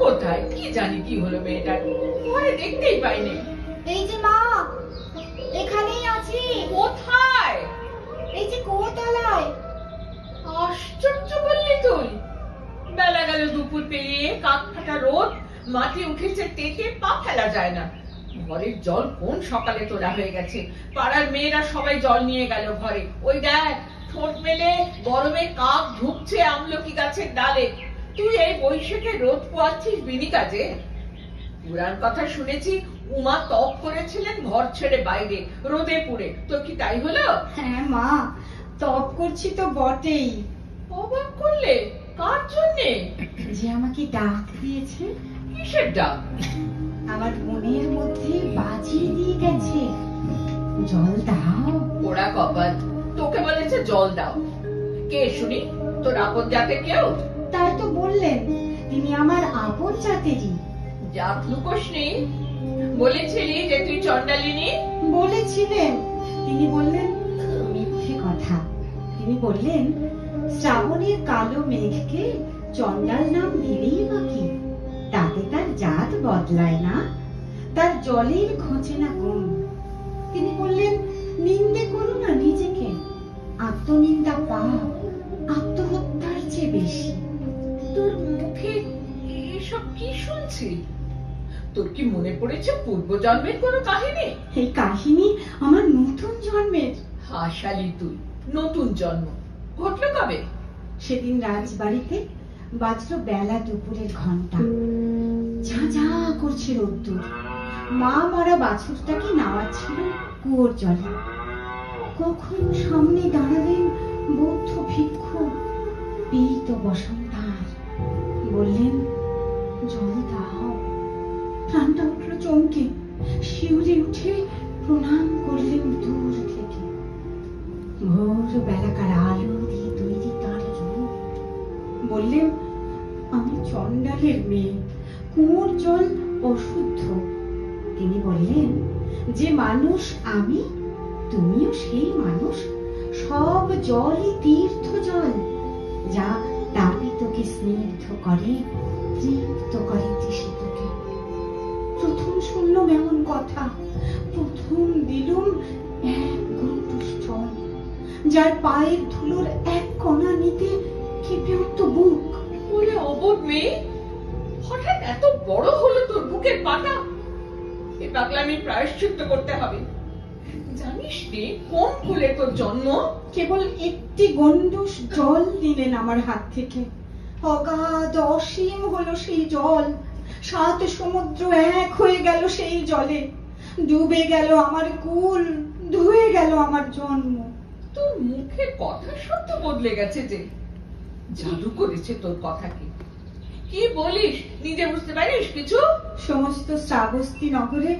কোথায় কি জানি কি হলো মেয়েটার, ঘরে দেখতেই পাইনি। এই যে মা, এখানেই আছি। কোথায়? এই যে কুয়োতলায়। আশ্চর্য বললি তুই। বেলা গেল দুপুর পেরিয়ে, কাক ফাটা রোদ, মাটি উঠেছে তেতে, পা ফেলা যায় না। ঘরের জল কোন সকালে তোলা হয়ে গেছে। পাড়ার মেয়েরা সবাই জল নিয়ে গেল ঘরে। ওই দেখ, ঠোঁট মেলে গরমে কাক ঢুকছে আমলকি গাছের ডালে। তুই এই বৈশাখে রোদ পোয়াচ্ছিস বিনি কাজে? পুরাণ কথা শুনেছি উমা তপ করেছিলেন ঘর ছেড়ে বাইরে রোদে পুড়ে। তো কি তাই হলো? হ্যাঁ মা, তপ করছি তো বটেই। অবাক করলে। কার জন্যে? যে আমাকে ডাক দিয়েছে। কিসের ডাক? আমার মনের মধ্যে বাজিয়ে দিয়ে গেছে, জল দাও। ওরা কপাল, তোকে বলেছে জল দাও। কে শুনি? তোর আপন জাতে কেউ? তাই তো বললেন, তিনি আমার আপন জাতেরই। জাত লুকোস নেই। বলেছিলি যে তুই চন্ডালিনী। বলেছিলেন, তিনি বললেন মিথ্যে কথা। তিনি বললেন শ্রাবণের কালো মেঘকে চন্ডাল নাম দিলেই বাকি, তাতে তার জাত বদলায় না, তার জলের ঘোচে না গুণ। তিনি বললেন নিন্দে করো না নিজেকে, আত্মনিন্দা পাপ, আত্মহত্যার চেয়ে বেশি। তোর মুখে এসব কি শুনছি? তোর কি মনে পড়েছে পূর্বজন্মের কোনো কাহিনী? এই কাহিনী আমার নতুন জন্মের। হাসালি তুই। নতুন জন্ম ঘটলো কবে? সেদিন রাজবাড়িতে বাজলো বেলা দুপুরের ঘন্টা। ঝাঁঝা করছে রোদ্দুর। মা মরা বাছুরটাকে নাওয়াচ্ছিল কুয়োর জলে। কখন সামনে দাঁড়ালেন বৌদ্ধ ভিক্ষু, পীত বসন্তার। বললেন জল দাও। প্রাণটা উঠলো চমকে, শিউরে উঠে প্রণাম করলেন দূর থেকে। ভোর বেলাকার আলো দিয়ে তৈরি তার রূপ। বললেন আমি চন্ডালের মেয়ে, কুয়োর জল অশুদ্ধ। তিনি বললেন যে মানুষ আমি, তুমিও সেই মানুষ। সব জলই তীর্থ জল, যা তাপিতকে স্নিগ্ধ করে, তৃপ্ত করে তৃষিতকে। প্রথম শুনলাম এমন কথা, প্রথম দিলুম এক গণ্ডূষ জল, যার পায়ের ধুলোর এক কণা নিতে কেঁপে উঠত বুক। ওরে অবোধ মেয়ে, হঠাৎ এত বড় হলো তোর বুকের পাটা। এ পাগলামি প্রায়শ্চিত্ত করতে হবে। জানিস রে কোন কুলে তোর জন্ম? কেবল একটি গণ্ডূষ জল নিলেন আমার হাত থেকে। অগাধ অসীম হলো সেই জল। 7 সমুদ্র এক হয়ে গেল সেই জলে। ডুবে গেল আমার কুল, ধুয়ে গেল আমার জন্ম। তোর মুখের কথা সত্য বদলে গেছে যে। জাদু করেছে তোর কথাকে। কি বলিস নিজে বুঝতে পারিস কিছু? সমস্ত শ্রাবস্তি নগরে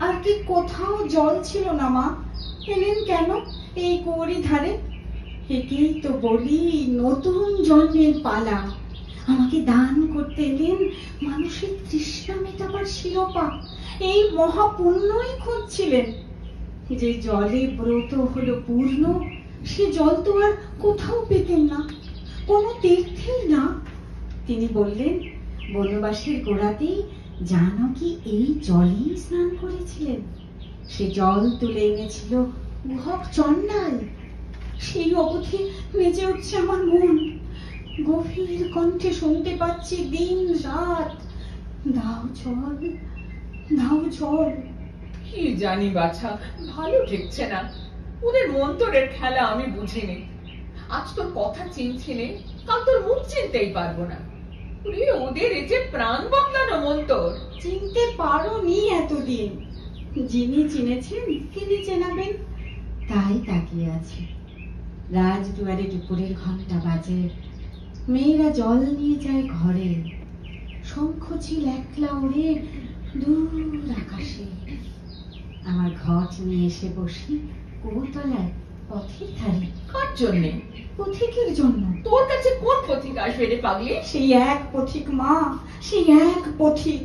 আর কি কোথাও জল ছিল না মা? এলেন কেন এই কুয়োরই ধারে? একেই তো বলি নতুন জন্মের পালা। আমাকে দান করতে এলেন মানুষের তৃষ্ণা মেটাবার শিরোপা। এই মহাপুণ্যই খুঁজছিলেন। যে জলে ব্রত হলো পূর্ণ, সে জল তো আর কোথাও পেতেন না, কোনো তীর্থেই না। তিনি বললেন বনবাসের গোড়াতেই জানকী এই জলেই স্নান করেছিলেন। সে জল তুলে এনেছিল গুহক চন্ডাল। সেই অবধি মেজে উঠছে আমার মন। গভীর কণ্ঠে শুনতে পাচ্ছি দিন রাত, দাও জল, দাও জল। কি জানি বাছা, ভালো ঠেকছে না। ওদের মন্তরের খেলা আমি বুঝিনি। আজ তোর কথা চিনছি নে, কাল তোর মুখ চিনতেই পারবো না। ওদের এই যে প্রাণ বদলানো মন্তর। চিনতে পারোনি এতদিন। যিনি চিনেছেন তিনি চেনাবেন, তাই তাকিয়ে আছে। রাজদুয়ারে দুপুরের ঘন্টা বাজে। মেয়েরা জল নিয়ে যায় ঘরে। শঙ্খচিল একলা ওড়ে দূর আকাশে। আমার ঘট নিয়ে এসে বসি কুয়োতলায় পথের ধারে। কার জন্যে? পথিকের জন্য। তোর কাছে কোন পথিক আসবে রে পাগলি? সেই এক পথিক মা, সেই এক পথিক।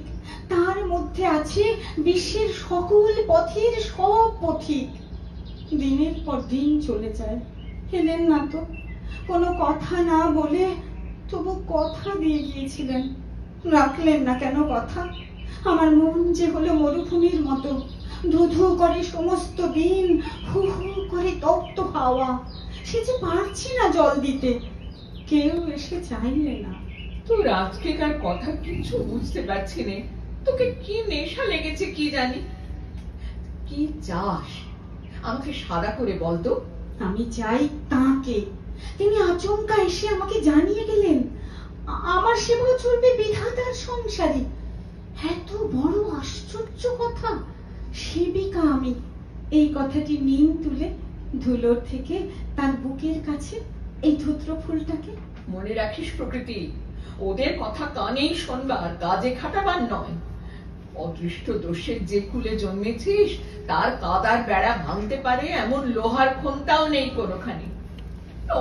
তার মধ্যে আছে বিশ্বের সকল পথের সব পথিক। দিনের পর দিন চলে যায়, এলেন না তো। কোনো কথা না বলে তবু কথা দিয়ে গিয়েছিলেন, রাখলেন না কেন কথা? আমার মন যে হলো মরুভূমির মতো, ধুধু করে সমস্ত দিন, হু হু করে তপ্ত হাওয়া। সে যে পারছি না জল দিতে, কেউ এসে চাইলে না। তোর আজকেকার কথা কিছু বুঝতে পারছি নে। তোকে কি নেশা লেগেছে কি জানি। কি চাস আমাকে সাদা করে বলতো। আমি চাই তাকে। তিনি আচমকা এসে আমাকে জানিয়ে গেলেন আমার সেবা চলবে বিধাতার সংসারে। এত বড় আশ্চর্য কথা! সেবিকা আমি। এই কথাটি নিম তুলে ধুলোর থেকে তার বুকের কাছে এই ধূত্র ফুলটাকে। মনে রাখিস প্রকৃতি, ওদের কথা কানেই শোনবার, কাজে খাটাবার নয়। অদৃষ্ট দোষের যে কুলে জন্মেছিস তার কাদার বেড়া ভাঙতে পারে এমন লোহার খন্তাও নেই কোনোখানি।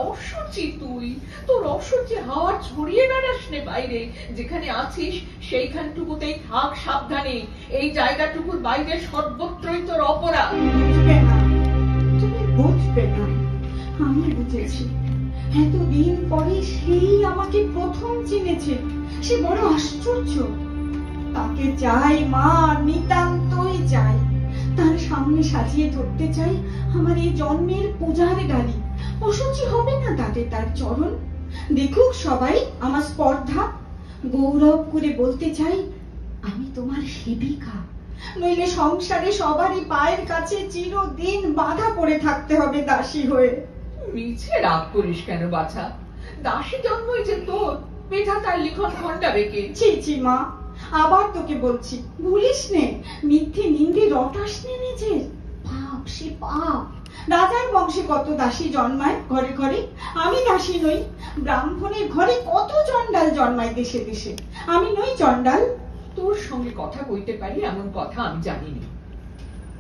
অসুচি তুই, তোর অসুচি হাওয়া ছড়িয়ে বেড়াস নে বাইরে। যেখানে আছিস সেইখানটুকুতেই থাক সাবধানে। এই জায়গাটুকুর বাইরে সর্বত্রই তোর অপরাধ। বুঝবে না, তুমি বুঝবে না। আমি বুঝেছি। এতদিন পরে সেই আমাকে প্রথম চিনেছে। সে বড় আশ্চর্য। তাকে চাই মা, নিতান্তই চাই। তার সামনে সাজিয়ে ধরতে চাই আমার এই জন্মের পূজার ডালি। অসুচি হবে না তাতে তার চরণ। দেখুক সবাই আমার স্পর্ধা। গৌরব করে বলতে চাই আমি তোমার সেবিকা। নইলে সংসারে সবারই পায়ের কাছে চিরদিন বাধা পড়ে থাকতে হবে দাসী হয়ে। মিছে রাগ করিস কেন বাছা? দাসী জন্মই যে তোর, বিধাতার লিখন খণ্ডাবে কে? ছি ছি মা, আবার তোকে বলছি, ভুলিস নে, মিথ্যে নিন্দে রটাস নে নিজের। পাপ, সে পাপ। রাজার বংশে কত দাসী জন্মায় ঘরে ঘরে। আমি দাসী নই। ব্রাহ্মণের ঘরে কত চণ্ডাল জন্মায় দেশে দেশে। আমি নই চণ্ডাল? তোর সঙ্গে কথা কইতে পারি এমন কথা আমি জানিনি।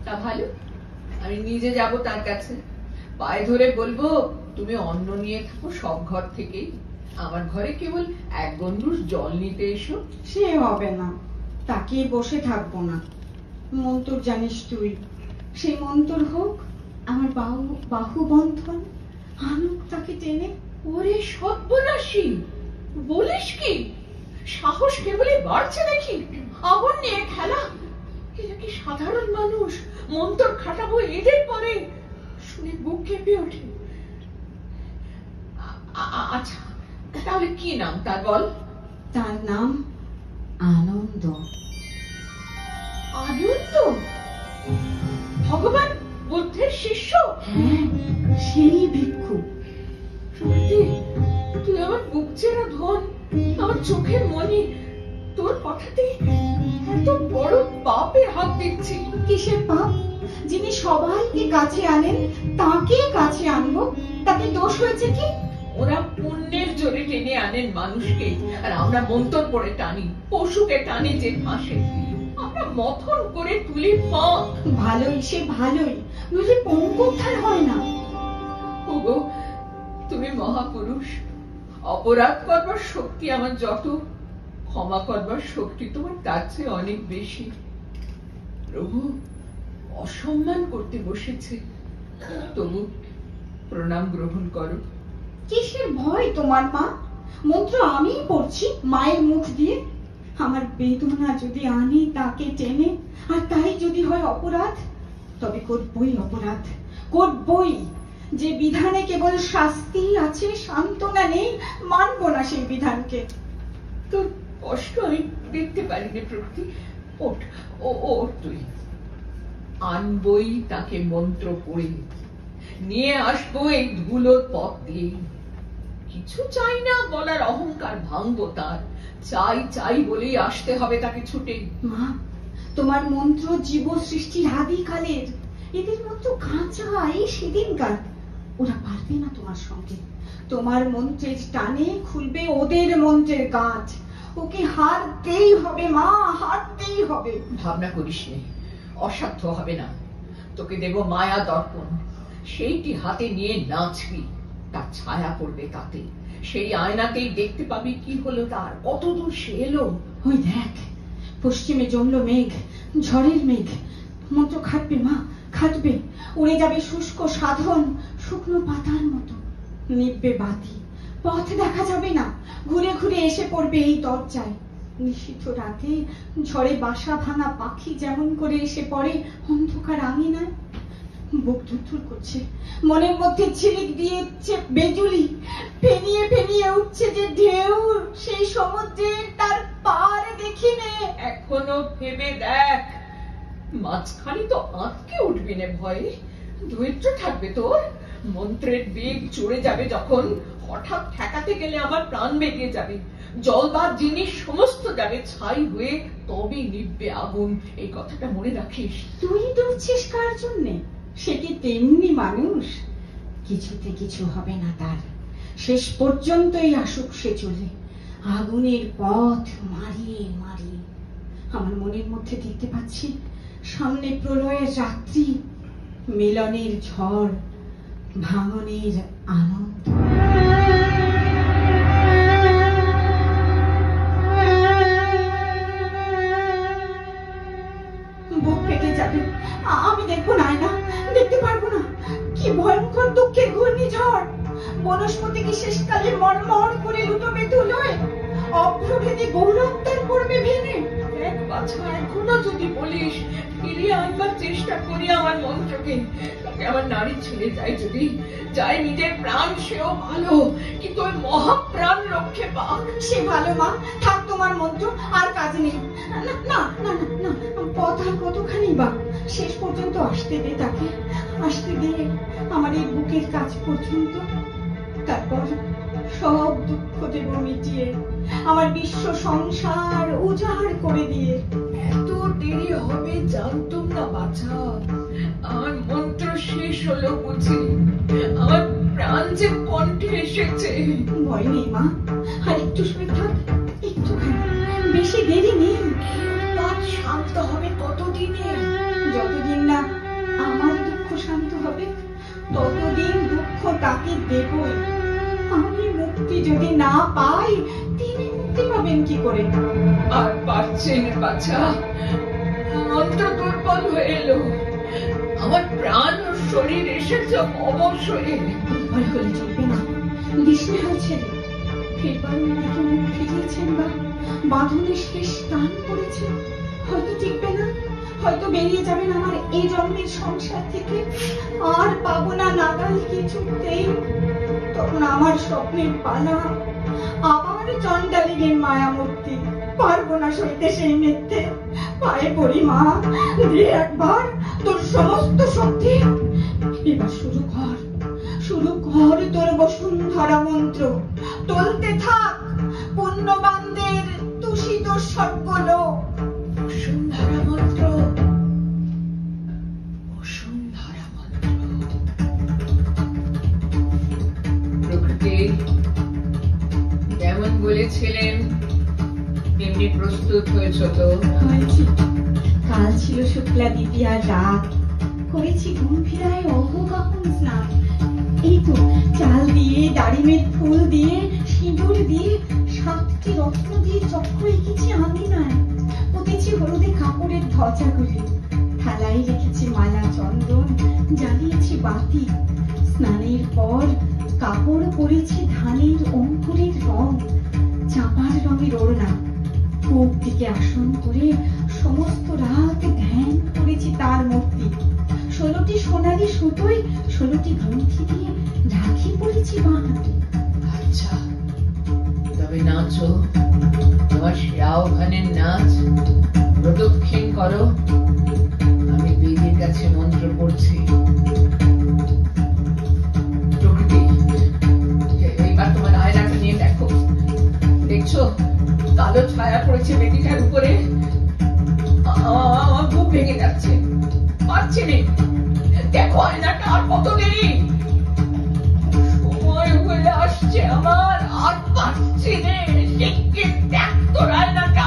তা ভালো, আমি নিজে যাব তার কাছে। পায়ে ধরে বলবো তুমি অন্ন নিয়ে থাকো সব ঘর থেকেই, আমার ঘরে কেবল এক গণ্ডূষ জল নিতে এসো। সে হবে না। তাকে বসে থাকবো না। মন্তর জানিস তুই। সেই মন্তর হোক আমার বাহু বন্ধন, আনুক তাকে টেনে। ওরে সর্বনাশী, বলিস কি? সাহস কেবলই বাড়ছে দেখি। আগুন নিয়ে খেলা। এরা কি সাধারণ মানুষ? মন্তর খাটাবো এদের পরে? শুনে বুক কেঁপে ওঠে। আচ্ছা, তাহলে কি নাম তার বল? তার নাম আনন্দ। আনন্দ? ভগবান বুদ্ধের শিষ্য? হ্যাঁ, সেই ভিক্ষু। তুই আমার বুক চেরা ধন, আমার চোখের মনি। তোর কথাতেই এত বড় পাপে হাত দিচ্ছি। কিসের পাপ? যিনি সবাইকে কাছে আনেন তাকে কাছে আনবো, তাতে দোষ হয়েছে কি? ওরা পুণ্যের জোরে টেনে আনেন মানুষকে, আর আমরা মন্তর পড়ে টানি, পশুকে টানি যে ফাঁসে। আমরা মথন করে তুলি পা। ভালোই, সে ভালোই, নইলে পঙ্গোদ্ধার হয় না। ওগো, তুমি মহাপুরুষ। অপরাধ করবার শক্তি আমার যত, ক্ষমা করবার শক্তি তোমার তার চেয়ে অনেক বেশি। প্রভু অসম্মান করতে বসেছে, তবু প্রণাম গ্রহণ করো। কিসের ভয় তোমার মা? মন্ত্র আমিই পড়ছি মায়ের মুখ দিয়ে। আমার বেদনা যদি আনি তাকে টেনে, আর তাই যদি হয় অপরাধ, তবে করবই অপরাধ, করবই। যে বিধানে কেবল শাস্তি আছে, সান্ত্বনা নেই, মানব না সেই বিধানকে। তোর কষ্ট আমি দেখতে পারিনি প্রকৃতি। ওঠ, ওঠ তুই। আনবই তাকে মন্ত্র পড়ে, নিয়ে আসবো এই ধুলোর পথ দিয়ে। কিছু চাই না বলার অহংকার ভাঙবো তার। চাই চাই বলেই আসতে হবে তাকে ছুটে। মা, তোমার মন্ত্র জীব সৃষ্টির আদিকালের। এদের মতো কাঁচা এই সেদিনকার। ওরা পারবে না তোমার সঙ্গে। তোমার মন্ত্রের টানে খুলবে ওদের মন্ত্রের গাঁট। ওকে হারতেই হবে মা, হারতেই হবে। ভাবনা করিস নে, অসাধ্য হবে না। তোকে দেব মায়া দর্পণ, সেইটি হাতে নিয়ে নাচবি। তার ছায়া পড়বে তাতে, সেই আয়নাতেই দেখতে পাবি কি হলো তার, কতদূর সে এলো। ওই দেখ, পশ্চিমে জমলো মেঘ, ঝড়ের মেঘ। মন্ত্র খাটবে মা, খাটবে। উড়ে যাবে শুষ্ক সাধন, শুকনো পাতার মতো। নিববে বাতি, পথ দেখা যাবে না। ঘুরে ঘুরে এসে পড়বে এই দরজায়। নিশীথ রাতে ঝড়ে বাসা ভাঙা পাখি যেমন করে এসে পড়ে অন্ধকার আঙিনায়। বুক ধুরধুর করছে, মনের মধ্যে ঝিলিক দিয়েছে বেজুলি, ফেনিয়ে ফেনিয়ে উঠছে যে ঢেউ, সেই সমুদ্রের তার পার দেখিনে। এখনো ভেবে দেখ, মাঝখানে তো আটকে উঠবি না ভয়ে। ধৈর্য থাকবে তোর। মন্ত্রের বেগ চড়ে যাবে যখন, হঠাৎ ঠেকাতে গেলে আমার প্রাণ বেরিয়ে যাবে। জলদার জিনিস সমস্ত যাবে ছাই হয়ে, তবে নিভবে আগুন। এই কথাটা মনে রাখিস। তুই ডুবছিস কার জন্যে? সে কি তেমনি মানুষ? কিছুতে কিছু হবে না তার। শেষ পর্যন্তই আসুক সে চলে, আগুনের পথ মারিয়ে মারিয়ে। আমার মনের মধ্যে দেখতে পাচ্ছি সামনে প্রলয়ের রাত্রি, মিলনের ঝড়, ভাঙনের আনন্দ। বুক ফেটে যাবে, আমি দেখবো না, দেখতে পারবো না। কি ভয়ঙ্কর দুঃখের ঘূর্ণিঝড়! বনস্পতি কি শেষকালে মরমর করে লুটোবে ধুলোয়, অভ্রভেদে গৌরবতার করবে ভেঙে। এক বাছা, এখনো যদি বলিস ফিরিয়ে আনবার চেষ্টা করি আমার মন্ত্রকে, তাকে আমার নারী ছেড়ে যায় যদি, যায় নিজের প্রাণ সেও ভালো, কিন্তু ওই মহাপ্রাণ রক্ষে পাক। সে ভালো মা, থাক তোমার মন্ত্র, আর কাজ নেই। না না না না, পথ আর কতখানি বা, শেষ পর্যন্ত আসতে দে তাকে, আসতে দে আমার এই বুকের কাছ পর্যন্ত। তারপর সব দুঃখ দেব মিটিয়ে, আমার বিশ্ব সংসার উজাড় করে দিয়ে। এত দেরি হবে জানতুম না বাছা। আমার মন্ত্র শেষ হলো বুঝি, আমার প্রাণ যে কণ্ঠে এসেছে। ভয় নেই মা, আর একটু শুয়ে থাক, একটুখানি, বেশি দেরি নেই। বাদ শান্ত হবে কতদিনে? যতদিন না আমার দুঃখ শান্ত হবে, ততদিন দুঃখ তাকে দেবই। আমি মুক্তি যদি না পাই, তিনি মুক্তি পাবেন কি করে? আর পারছেন বাছা, মন্ত্র দুর্বল হয়ে এলো। আমার প্রাণ ও শরীর এসেছে অবশ্যই। দুর্বল হলে চলবে না, দিশেহারা ছেলে। ফেরবার দিকে মুখ ফিরিয়েছেন বা বাঁধনে শেষ টান পড়েছে, হয়তো টিকবে না, হয়তো বেরিয়ে যাবেন আমার এই জন্মের সংসার থেকে। আর পাবো না নাগাল কিছুতেই। তখন আমার স্বপ্নের পালা, আবার চণ্ডালীর মায়া মূর্তি। পারবো না সইতে সেই মিথ্যে। পায়ে পড়ি মা, দিয়ে একবার তোর সমস্ত শক্তি। এবার শুরু কর তোর বসুন্ধরা মন্ত্র। টলতে থাক পুণ্যবানদের তুষিত স্বর্গলোক। বসুন্ধরা মন্ত্র, বসুন্ধরা মন্ত্র। প্রকৃতি যেমন বলেছিলেন তেমনি প্রস্তুত হয়েছ তো? হয়েছি। কাল ছিল শুক্লা দ্বিতীয়ার রাত, করেছি গম্ভীরায় অবগাহন স্নান। এই তো চাল দিয়ে, ডালিমের ফুল দিয়ে, সিঁদুর দিয়ে, 7টি রত্ন দিয়ে চক্র এঁকেছি আঙিনায়। পুঁতেছি হলুদে কাপড়ের ধ্বজাগুলি, থালায় রেখেছি মালা চন্দন, জ্বালিয়েছি বাতি। স্নানের পর কাপড় পরেছি ধানের অঙ্কুরের রং, চাঁপার রঙের ওড়না। পূব দিকে আসন করে সমস্ত রাত ধ্যান করেছি তার মূর্তি। 16টি সোনালী সুতোয় 16টি গ্রন্থি দিয়ে রাখি পড়েছি বাঁ হাতে। আচ্ছা, তবে নাচো, তোমার শ্রাবণের নাচ। প্রদক্ষিণ করো, আমি বেদির কাছে মন্ত্র পড়ছি। প্রকৃতি, এইবার তোমার আয়নাটা নিয়ে দেখো। দেখছো কালো ছায়া পড়েছে বেদিটার উপরে। আমার বুক ভেঙে যাচ্ছে, পারছি না। দেখো আয়নাটা, আর কত দেরি? সময় হয়ে আসছে আমার, আর পারছি না। শিগগির দেখ তোর আয়নাটা।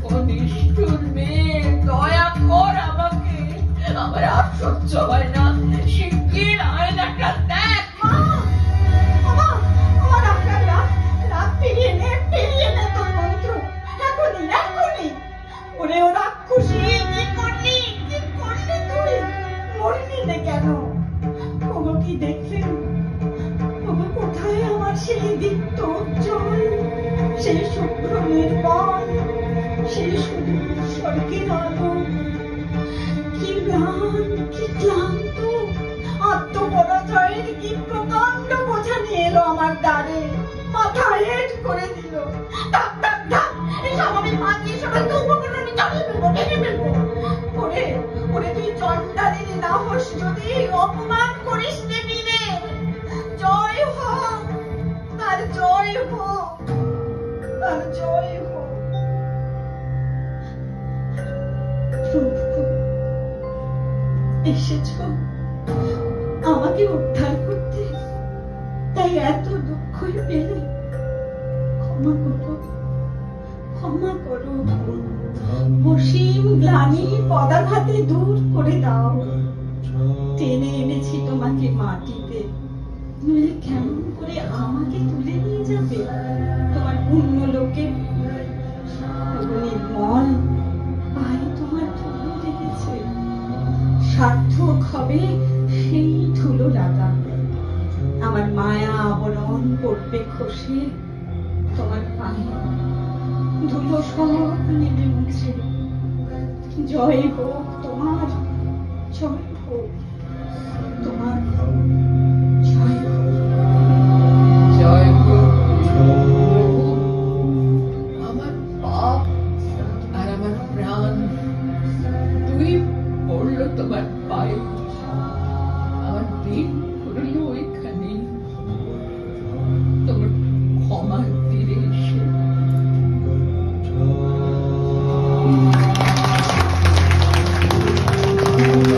ও নিষ্ঠুর মেয়ে, দয়া কর আমাকে, আমার আর সহ্য হয় না। শিগগির আয়নাটা দেখ। আমার আপনার রাত ফিরিয়ে নে তোর মন্ত্র, এখনই। ওরে ও রাক্ষসী, কি করলি তুই? মরলি না কেন? ওগো কি দেখলেন? ওগো কোথায় আমার সেই দীপ্ত উজ্জ্বল, সেই শুভ্র নির্মল সেই সুদূর স্বর্গের আলো। কি ম্লান, কি ক্লান্ত, আত্মপরাজয়ের কি প্রকাণ্ড বোঝা নিয়ে এলো আমার দ্বারে, মাথা হেট করে দিল। ধাপ ধাপ ধাপ, এসব আমি মাটিয়ে সমস্ত উপকরণ আমি চালিয়ে ফেলবো, ভেঙে ফেলবো। ওরে ওরে, তুই চণ্ডালিনী না হোস যদি, অপমান করিস নে বীরে। জয় হোক, তার জয় হোক, তার জয় হোক। প্রভু, এসেছো আমাকে উদ্ধার করতে, তাই এত দুঃখই পেলে। ক্ষমা করো, ক্ষমা করো। অসীম গ্লানি পদাঘাতে দূর করে দাও। টেনে এনেছি তোমাকে মাটিতে, নইলে কেমন করে আমাকে তুলে নিয়ে যাবে তোমার পুণ্য লোকে? নির্মল পায়ে তোমার ধুলো লেগেছে, সার্থক হবে সেই ধুলো লাগা। আমার মায়া আবরণ পড়বে খসে তোমার পায়ে, ধুলো সব নেবে মুছে। জয় হোক তোমার, জয় হোক তোমার, জয় হোক। জয় হোক প্রভু। আমার পাপ আর আমার প্রাণ দুই পড়লো তোমার পায়ে। আমার দিন